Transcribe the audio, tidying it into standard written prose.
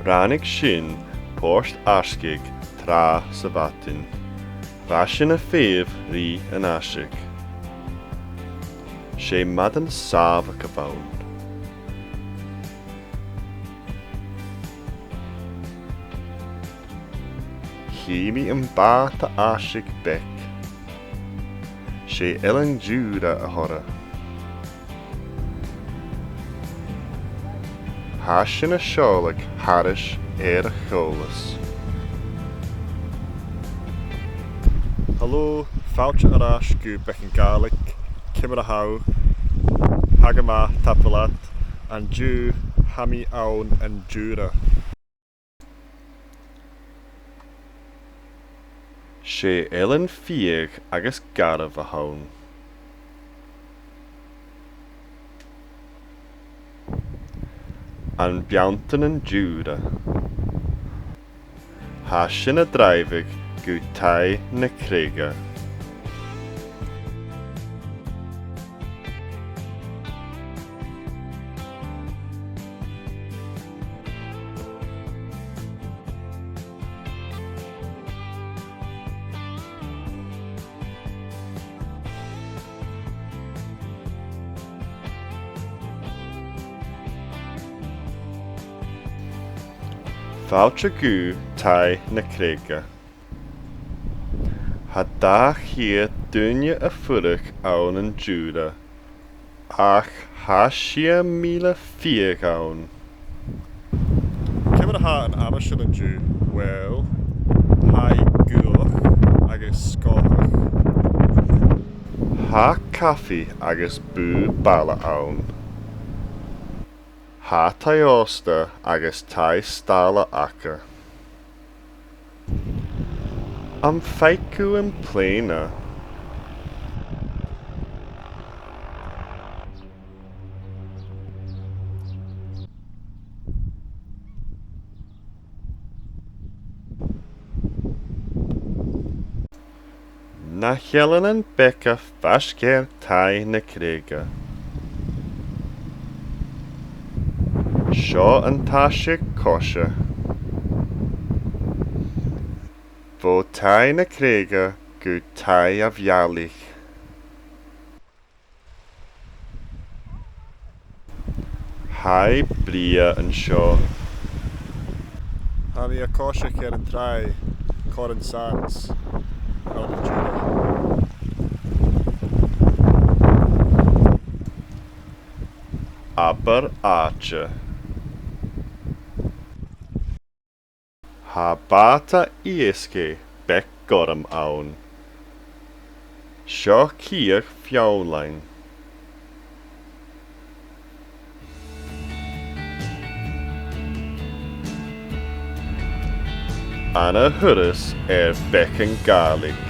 Rannig sin Port Askaig tra sa bhatain. Bhasin a féh rí an aisig. Sé madan sábha go bhain. Híimi an bát a aisig bec. Sé eilean Diùra a thora. Hasin a seolag haris a cholas. Hello, fáilte arás go bec an Gaelic, cimar a how, hagama tapalat, an Jew hami aun an Diùra. Sé eilean fiag agus garabh a haun. An beantan an Diùra. Hasin a dreifig go Thèid na Craighouse. Fáilte go Thèid na Craighouse. Ha dá chiad duine a fuireadh ann an Diùra, ach ha sia míle fiag ann. Cimar a ha an Attribution an Jew? Well, ha gulach agus scóthach. Ha caffi agus bú balla ann. Ha taosta agus tai stála acha. Am feicu an pléna. Na chealan an beca fascéir Thèid na Craighouse. Seo an taisig cóise. Bó Thèid na Craighouse go Tayvallich. Hai bria an seo. Hani a cóise céir an trai, cór an sans, an Diùra. Aber áte. Ha báta iascaigh bec goram ann. Seo cíoch fiálainn. Anna thuras bec an Gaelic.